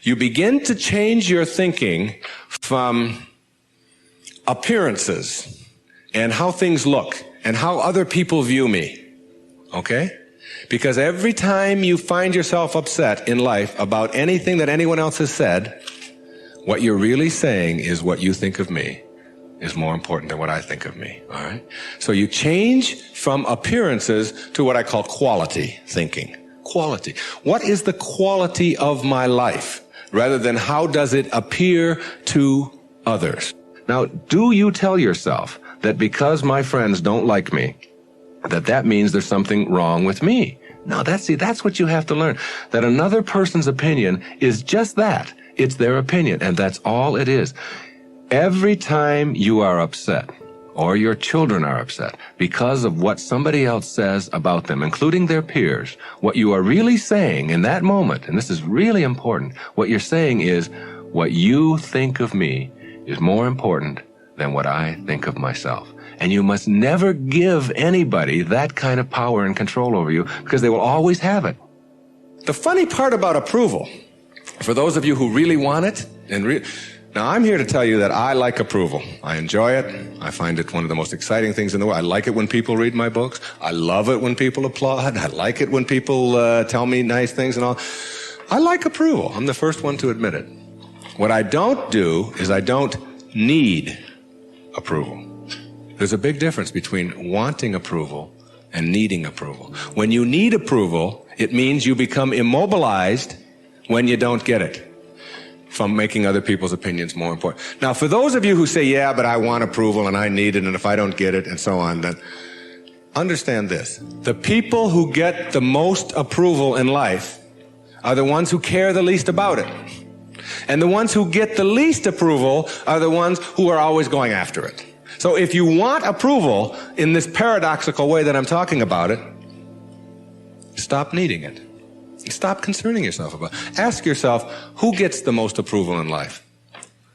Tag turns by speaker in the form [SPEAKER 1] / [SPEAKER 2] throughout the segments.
[SPEAKER 1] You begin to change your thinking from appearances and how things look and how other people view me. Okay? Because every time you find yourself upset in life about anything that anyone else has said, what you're really saying is what you think of me is more important than what I think of me. All right? So you change from appearances to what I call quality thinking. Quality. What is the quality of my life? Rather than how does it appear to others? Now, do you tell yourself that because my friends don't like me, that means there's something wrong with me? No, that's what you have to learn. That another person's opinion is just that. It's their opinion, and that's all it is. Every time you are upset, or your children are upset, because of what somebody else says about them, including their peers, what you are really saying in that moment, and this is really important, what you're saying is, what you think of me is more important than what I think of myself. And you must never give anybody that kind of power and control over you, because they will always have it. The funny part about approval, for those of you who really want it, now I'm here to tell you that I like approval. I enjoy it. I find it one of the most exciting things in the world. I like it when people read my books. I love it when people applaud. I like it when people tell me nice things and all. I like approval. I'm the first one to admit it. What I don't do is I don't need approval. There's a big difference between wanting approval and needing approval. When you need approval, it means you become immobilized when you don't get it, from making other people's opinions more important. Now, for those of you who say, yeah, but I want approval and I need it, and if I don't get it, and so on, then understand this. The people who get the most approval in life are the ones who care the least about it. And the ones who get the least approval are the ones who are always going after it. So if you want approval in this paradoxical way that I'm talking about it, stop needing it. Stop concerning yourself about it. Ask yourself, who gets the most approval in life?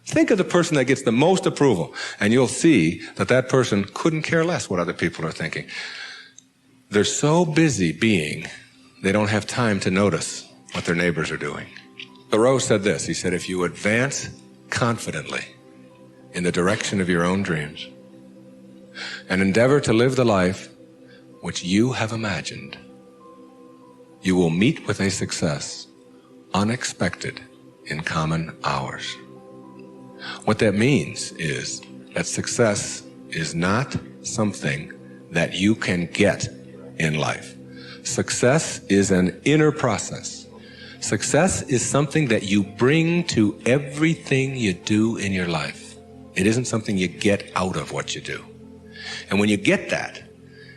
[SPEAKER 1] Think of the person that gets the most approval, and you'll see that that person couldn't care less what other people are thinking. They're so busy being, they don't have time to notice what their neighbors are doing. Thoreau said this. He said, if you advance confidently in the direction of your own dreams and endeavor to live the life which you have imagined, you will meet with a success unexpected in common hours. What that means is that success is not something that you can get in life. Success is an inner process. Success is something that you bring to everything you do in your life. It isn't something you get out of what you do. And when you get that,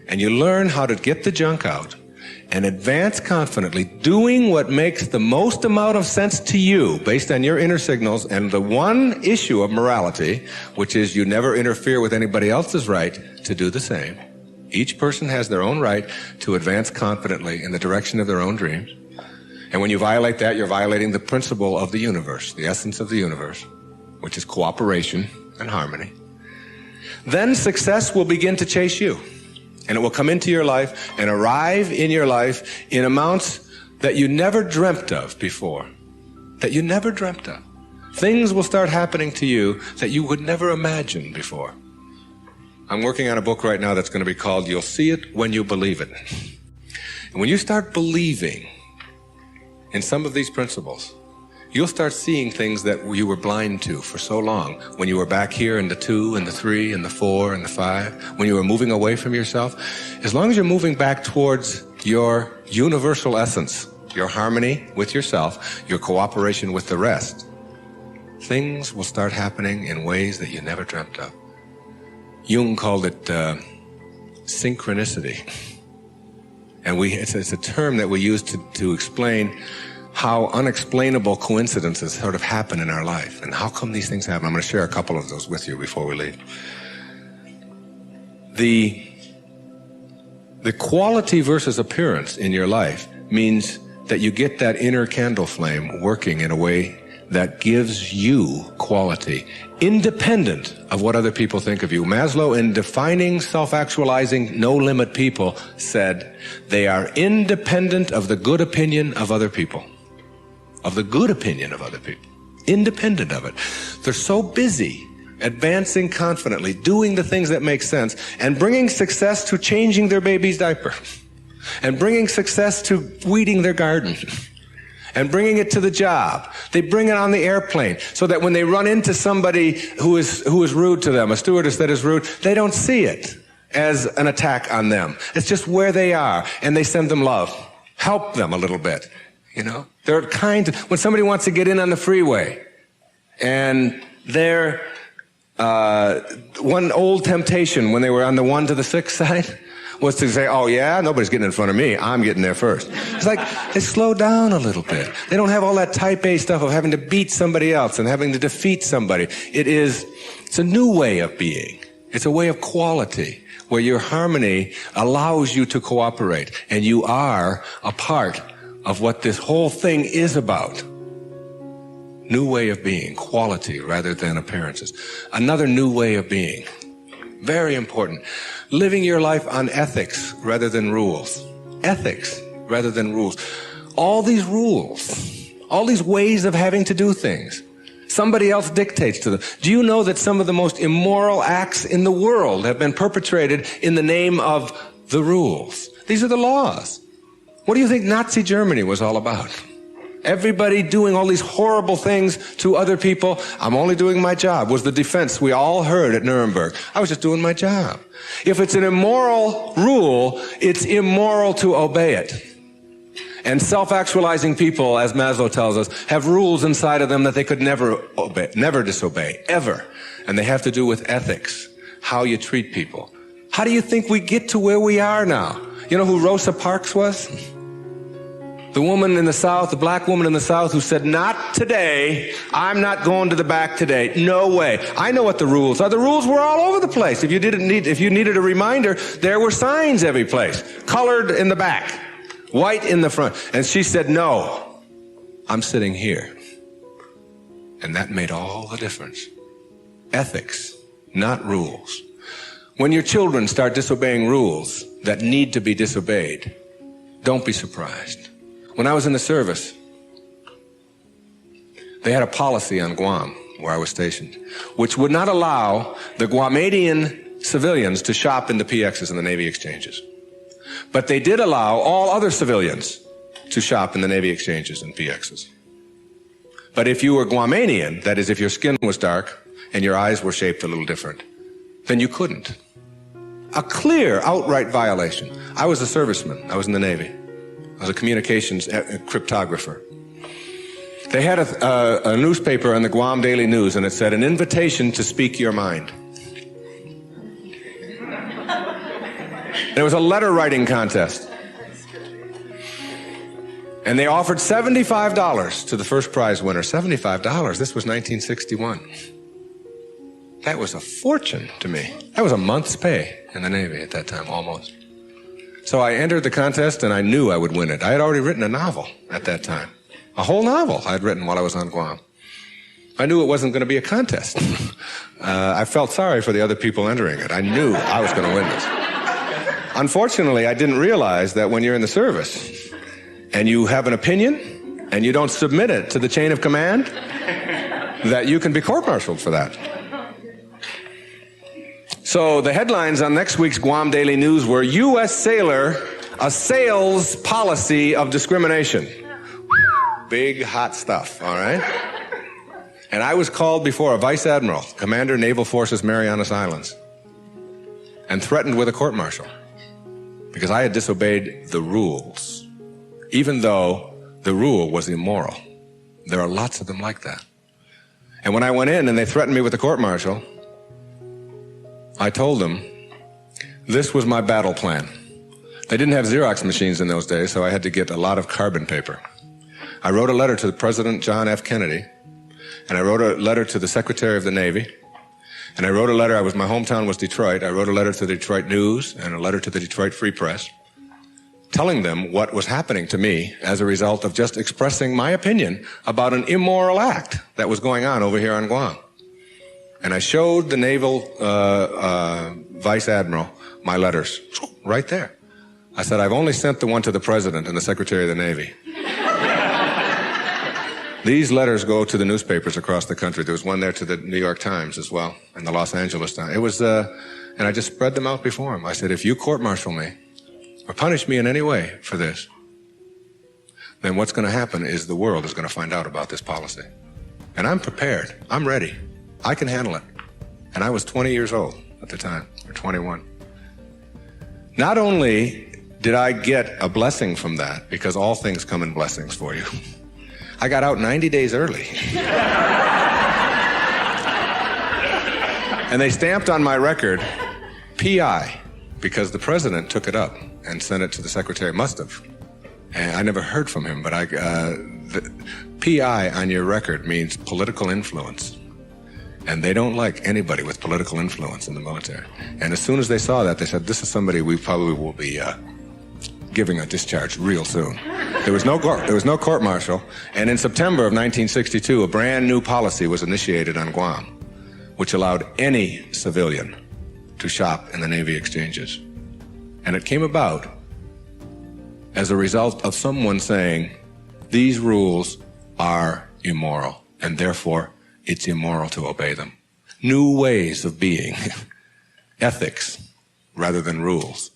[SPEAKER 1] and you learn how to get the junk out, and advance confidently, doing what makes the most amount of sense to you based on your inner signals and the one issue of morality, which is you never interfere with anybody else's right to do the same. Each person has their own right to advance confidently in the direction of their own dreams. And when you violate that, you're violating the principle of the universe, the essence of the universe, which is cooperation and harmony. Then success will begin to chase you. And it will come into your life and arrive in your life in amounts that you never dreamt of before. That you never dreamt of. Things will start happening to you that you would never imagine before. I'm working on a book right now that's going to be called You'll See It When You Believe It. And when you start believing in some of these principles, you'll start seeing things that you were blind to for so long. When you were back here in the 2 and the 3 and the 4 and the 5, when you were moving away from yourself, as long as you're moving back towards your universal essence, your harmony with yourself, your cooperation with the rest, things will start happening in ways that you never dreamt of. Jung called it synchronicity. And it's a term that we use to explain how unexplainable coincidences sort of happen in our life. And how come these things happen? I'm going to share a couple of those with you before we leave. The quality versus appearance in your life means that you get that inner candle flame working in a way that gives you quality, independent of what other people think of you. Maslow, in defining self-actualizing, no-limit people, said they are independent of the good opinion of other people. of the good opinion of other people, independent of it. They're so busy advancing confidently, doing the things that make sense, and bringing success to changing their baby's diaper, and bringing success to weeding their garden, and bringing it to the job. They bring it on the airplane so that when they run into somebody who is rude to them, a stewardess that is rude, they don't see it as an attack on them. It's just where they are, and they send them love. Help them a little bit, you know. They're kind. When somebody wants to get in on the freeway, and they're one old temptation when they were on the 1 to the 6 side was to say, oh yeah, nobody's getting in front of me, I'm getting there first. It's like, they slow down a little bit. They don't have all that type A stuff of having to beat somebody else and having to defeat somebody. It's a new way of being. It's a way of quality where your harmony allows you to cooperate, and you are a part of what this whole thing is about. New way of being, quality rather than appearances. Another new way of being, very important. Living your life on ethics rather than rules. Ethics rather than rules. All these rules, all these ways of having to do things, somebody else dictates to them. Do you know that some of the most immoral acts in the world have been perpetrated in the name of the rules? These are the laws. What do you think Nazi Germany was all about? Everybody doing all these horrible things to other people. I'm only doing my job was the defense we all heard at Nuremberg. I was just doing my job. If it's an immoral rule, it's immoral to obey it. And self-actualizing people, as Maslow tells us, have rules inside of them that they could never obey, never disobey, ever. And they have to do with ethics, how you treat people. How do you think we get to where we are now? You know who Rosa Parks was? The woman in the South, the black woman in the South who said, not today, I'm not going to the back today. No way. I know what the rules are. The rules were all over the place. If you needed a reminder, there were signs every place. Colored in the back, white in the front. And she said, no, I'm sitting here. And that made all the difference. Ethics, not rules. When your children start disobeying rules that need to be disobeyed, don't be surprised. When I was in the service, they had a policy on Guam, where I was stationed, which would not allow the Guamanian civilians to shop in the PXs and the Navy exchanges. But they did allow all other civilians to shop in the Navy exchanges and PXs. But if you were Guamanian, that is, if your skin was dark and your eyes were shaped a little different, then you couldn't. A clear, outright violation. I was a serviceman. I was in the Navy. I was a communications cryptographer. They had a newspaper on the Guam Daily News, and it said, an invitation to speak your mind. And it was a letter writing contest. And they offered $75 to the first prize winner. $75. This was 1961. That was a fortune to me. That was a month's pay in the Navy at that time, almost. So I entered the contest, and I knew I would win it. I had already written a novel at that time. A whole novel I had written while I was on Guam. I knew it wasn't going to be a contest. I felt sorry for the other people entering it. I knew I was going to win this. Unfortunately, I didn't realize that when you're in the service and you have an opinion and you don't submit it to the chain of command, that you can be court-martialed for that. So the headlines on next week's Guam Daily News were, U.S. sailor assails policy of discrimination. Big, hot stuff, all right? And I was called before a vice admiral, Commander Naval Forces Marianas Islands, and threatened with a court-martial because I had disobeyed the rules, even though the rule was immoral. There are lots of them like that. And when I went in and they threatened me with a court-martial, I told them this was my battle plan. They didn't have Xerox machines in those days, so I had to get a lot of carbon paper. I wrote a letter to President John F. Kennedy, and I wrote a letter to the Secretary of the Navy, and I wrote a letter, my hometown was Detroit, I wrote a letter to the Detroit News and a letter to the Detroit Free Press, telling them what was happening to me as a result of just expressing my opinion about an immoral act that was going on over here on Guam. And I showed the naval vice admiral my letters right there. I said, I've only sent the one to the president and the Secretary of the Navy. These letters go to the newspapers across the country. There was one there to the New York Times as well, and the Los Angeles Times. It was, and I just spread them out before him. I said, if you court-martial me or punish me in any way for this, then what's going to happen is the world is going to find out about this policy. And I'm prepared. I'm ready. I can handle it. And I was 20 years old at the time, or 21. Not only did I get a blessing from that, because all things come in blessings for you, I got out 90 days early. And they stamped on my record, PI, because the president took it up and sent it to the secretary. Must have. And I never heard from him, but the PI on your record means political influence. And they don't like anybody with political influence in the military. And as soon as they saw that, they said, this is somebody we probably will be giving a discharge real soon. There was no court-martial. And in September of 1962, a brand new policy was initiated on Guam, which allowed any civilian to shop in the Navy exchanges. And it came about as a result of someone saying, these rules are immoral, and therefore it's immoral to obey them. New ways of being, ethics rather than rules.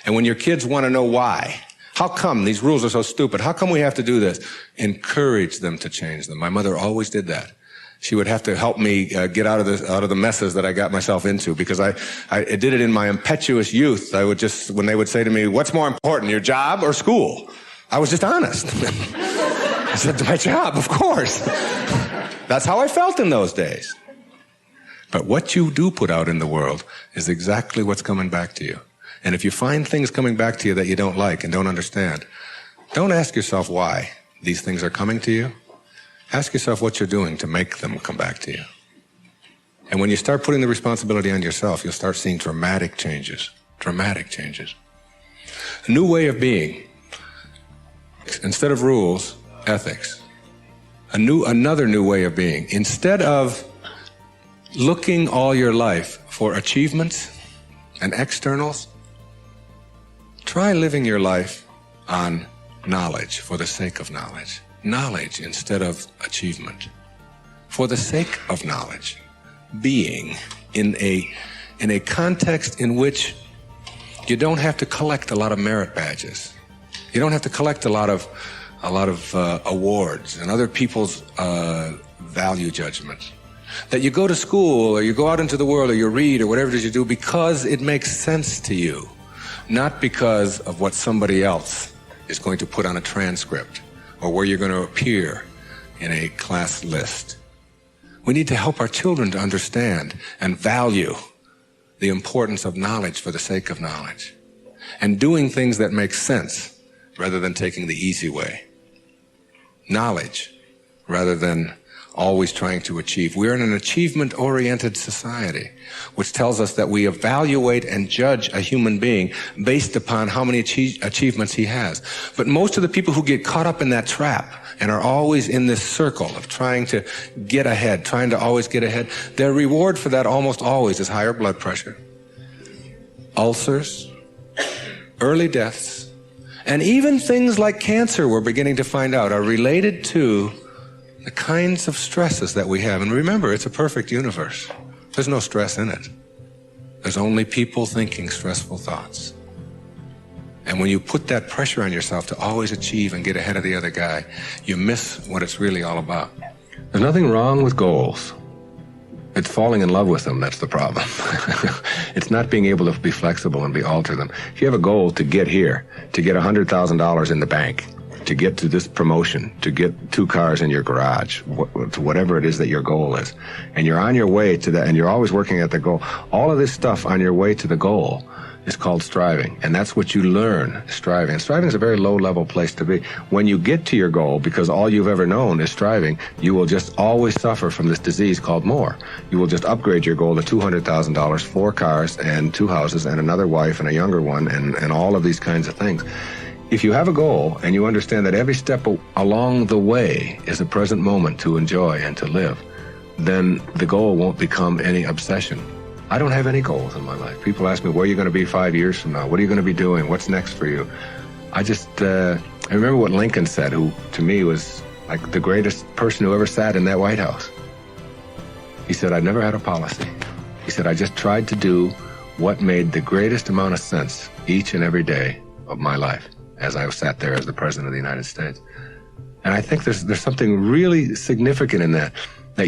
[SPEAKER 1] And when your kids want to know why, how come these rules are so stupid? How come we have to do this? Encourage them to change them. My mother always did that. She would have to help me get out of the messes that I got myself into, because I did it in my impetuous youth. I would just, when they would say to me, what's more important, your job or school? I was just honest. I said, my job, of course. That's how I felt in those days. But what you do put out in the world is exactly what's coming back to you. And if you find things coming back to you that you don't like and don't understand, don't ask yourself why these things are coming to you. Ask yourself what you're doing to make them come back to you. And when you start putting the responsibility on yourself, you'll start seeing dramatic changes. Dramatic changes. A new way of being. Instead of rules, ethics. Another new way of being. Instead of looking all your life for achievements and externals, try living your life on knowledge for the sake of knowledge. Knowledge instead of achievement. For the sake of knowledge. Being in a context in which you don't have to collect a lot of merit badges. You don't have to collect a lot of awards and other people's value judgments. That you go to school or you go out into the world or you read or whatever it is you do because it makes sense to you, not because of what somebody else is going to put on a transcript or where you're going to appear in a class list. We need to help our children to understand and value the importance of knowledge for the sake of knowledge and doing things that make sense rather than taking the easy way. Knowledge rather than always trying to achieve. We're in an achievement-oriented society, which tells us that we evaluate and judge a human being based upon how many achievements he has. But most of the people who get caught up in that trap and are always in this circle of trying to get ahead, trying to always get ahead, their reward for that almost always is higher blood pressure, ulcers, early deaths, and even things like cancer, we're beginning to find out, are related to the kinds of stresses that we have. And remember, it's a perfect universe. There's no stress in it. There's only people thinking stressful thoughts. And when you put that pressure on yourself to always achieve and get ahead of the other guy, you miss what it's really all about. There's nothing wrong with goals. It's falling in love with them that's the problem. It's not being able to be flexible and alter them. If you have a goal to get here, to get $100,000 in the bank, to get to this promotion, to get 2 cars in your garage, to whatever it is that your goal is, and you're on your way to that, and you're always working at the goal, all of this stuff on your way to the goal is called striving, and that's what you learn, striving. And striving is a very low-level place to be. When you get to your goal, because all you've ever known is striving, you will just always suffer from this disease called more. You will just upgrade your goal to $200,000, 4 cars, and 2 houses, and another wife, and a younger one, and all of these kinds of things. If you have a goal and you understand that every step along the way is a present moment to enjoy and to live, then the goal won't become any obsession. I don't have any goals in my life. People ask me, where are you going to be 5 years from now? What are you going to be doing? What's next for you? I remember what Lincoln said, who to me was like the greatest person who ever sat in that White House. He said, I never had a policy. He said, I just tried to do what made the greatest amount of sense each and every day of my life as I sat there as the President of the United States. And I think there's something really significant in that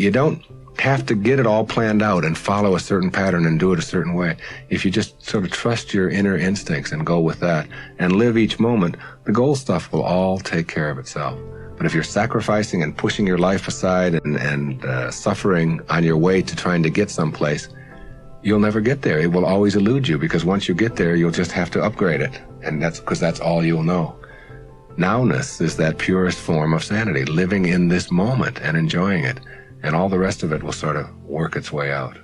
[SPEAKER 1] you don't have to get it all planned out and follow a certain pattern and do it a certain way. If you just sort of trust your inner instincts and go with that and live each moment, the goal stuff will all take care of itself. But if you're sacrificing and pushing your life aside and suffering on your way to trying to get someplace, you'll never get there. It will always elude you, because once you get there, you'll just have to upgrade it. And that's because that's all you'll know. Nowness is that purest form of sanity, living in this moment and enjoying it. And all the rest of it will sort of work its way out.